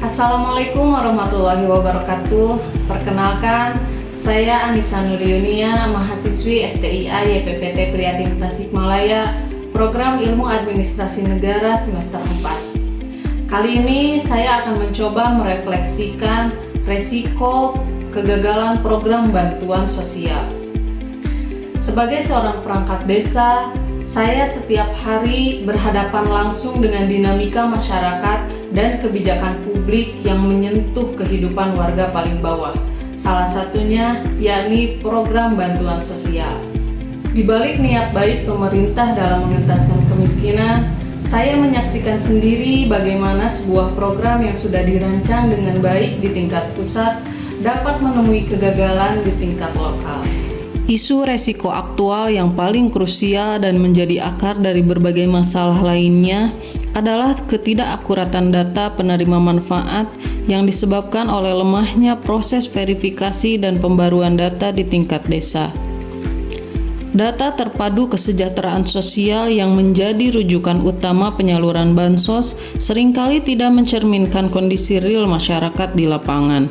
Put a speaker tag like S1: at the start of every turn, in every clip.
S1: Assalamualaikum warahmatullahi wabarakatuh. Perkenalkan, saya Anissa Nuryunia, mahasiswi STIA YPPT Prihatin Tasikmalaya, Program Ilmu Administrasi Negara semester 4. Kali ini saya akan mencoba merefleksikan resiko kegagalan program bantuan sosial. Sebagai seorang perangkat desa, saya setiap hari berhadapan langsung dengan dinamika masyarakat dan kebijakan publik yang menyentuh kehidupan warga paling bawah. Salah satunya yakni program bantuan sosial. Di balik niat baik pemerintah dalam mengentaskan kemiskinan, saya menyaksikan sendiri bagaimana sebuah program yang sudah dirancang dengan baik di tingkat pusat dapat menemui kegagalan di tingkat lokal. Isu resiko aktual yang paling krusial dan menjadi akar dari berbagai masalah lainnya adalah ketidakakuratan data penerima manfaat yang disebabkan oleh lemahnya proses verifikasi dan pembaruan data di tingkat desa. Data terpadu kesejahteraan sosial yang menjadi rujukan utama penyaluran bansos seringkali tidak mencerminkan kondisi real masyarakat di lapangan.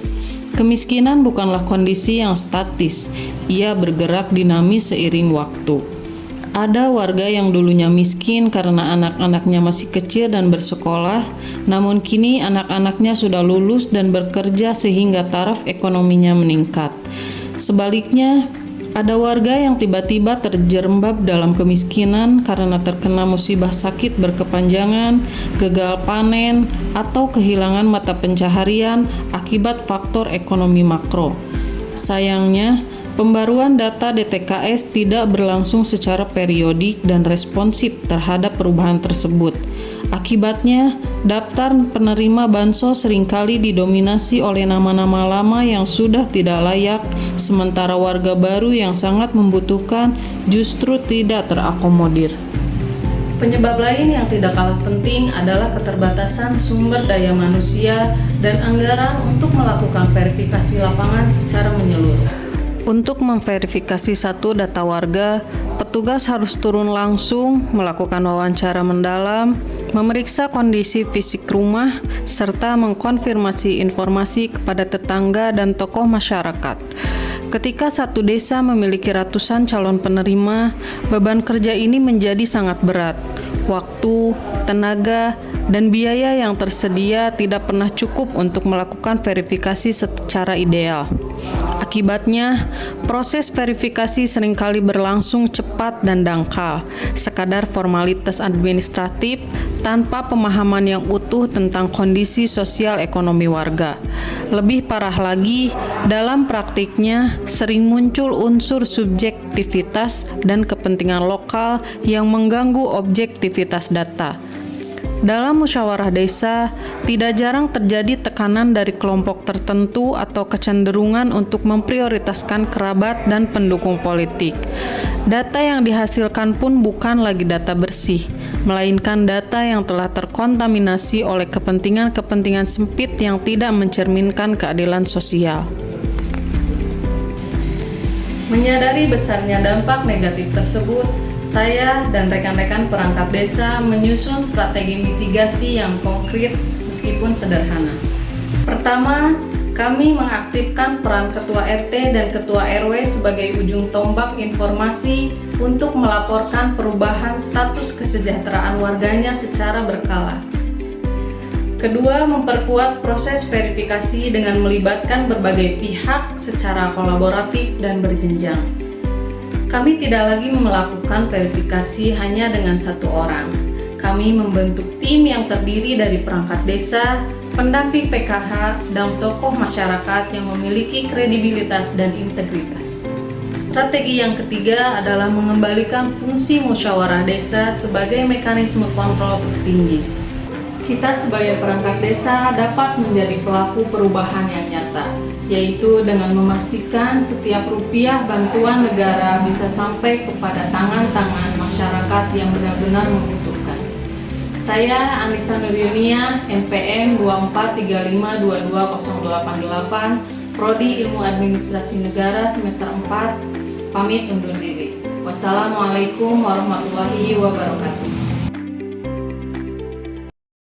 S1: Kemiskinan bukanlah kondisi yang statis, ia bergerak dinamis seiring waktu. Ada warga yang dulunya miskin karena anak-anaknya masih kecil dan bersekolah, namun kini anak-anaknya sudah lulus dan bekerja sehingga taraf ekonominya meningkat. Sebaliknya, ada warga yang tiba-tiba terjerembab dalam kemiskinan karena terkena musibah sakit berkepanjangan, gagal panen, atau kehilangan mata pencaharian akibat faktor ekonomi makro. Sayangnya, pembaruan data DTKS tidak berlangsung secara periodik dan responsif terhadap perubahan tersebut. Akibatnya, daftar penerima bansos seringkali didominasi oleh nama-nama lama yang sudah tidak layak, sementara warga baru yang sangat membutuhkan justru tidak terakomodir. Penyebab lain yang tidak kalah penting adalah keterbatasan sumber daya manusia dan anggaran untuk melakukan verifikasi lapangan secara menyeluruh. Untuk memverifikasi satu data warga, petugas harus turun langsung, melakukan wawancara mendalam, memeriksa kondisi fisik rumah, serta mengkonfirmasi informasi kepada tetangga dan tokoh masyarakat. Ketika satu desa memiliki ratusan calon penerima, beban kerja ini menjadi sangat berat. Waktu, tenaga, dan biaya yang tersedia tidak pernah cukup untuk melakukan verifikasi secara ideal. Akibatnya, proses verifikasi seringkali berlangsung cepat dan dangkal, sekadar formalitas administratif tanpa pemahaman yang utuh tentang kondisi sosial ekonomi warga. Lebih parah lagi, dalam praktiknya sering muncul unsur subjektivitas dan kepentingan lokal yang mengganggu objektivitas data. Dalam musyawarah desa, tidak jarang terjadi tekanan dari kelompok tertentu atau kecenderungan untuk memprioritaskan kerabat dan pendukung politik. Data yang dihasilkan pun bukan lagi data bersih, melainkan data yang telah terkontaminasi oleh kepentingan-kepentingan sempit yang tidak mencerminkan keadilan sosial. Menyadari besarnya dampak negatif tersebut, saya dan rekan-rekan perangkat desa menyusun strategi mitigasi yang konkret meskipun sederhana. Pertama, kami mengaktifkan peran Ketua RT dan Ketua RW sebagai ujung tombak informasi untuk melaporkan perubahan status kesejahteraan warganya secara berkala. Kedua, memperkuat proses verifikasi dengan melibatkan berbagai pihak secara kolaboratif dan berjenjang. Kami tidak lagi melakukan verifikasi hanya dengan satu orang. Kami membentuk tim yang terdiri dari perangkat desa, pendamping PKH, dan tokoh masyarakat yang memiliki kredibilitas dan integritas. Strategi yang ketiga adalah mengembalikan fungsi musyawarah desa sebagai mekanisme kontrol tertinggi. Kita sebagai perangkat desa dapat menjadi pelaku perubahan yang nyata, yaitu dengan memastikan setiap rupiah bantuan negara bisa sampai kepada tangan-tangan masyarakat yang benar-benar membutuhkan. Saya Anissa Nuryunia, NPM 2435220088, Prodi Ilmu Administrasi Negara semester 4, pamit undur diri. Wassalamualaikum warahmatullahi wabarakatuh.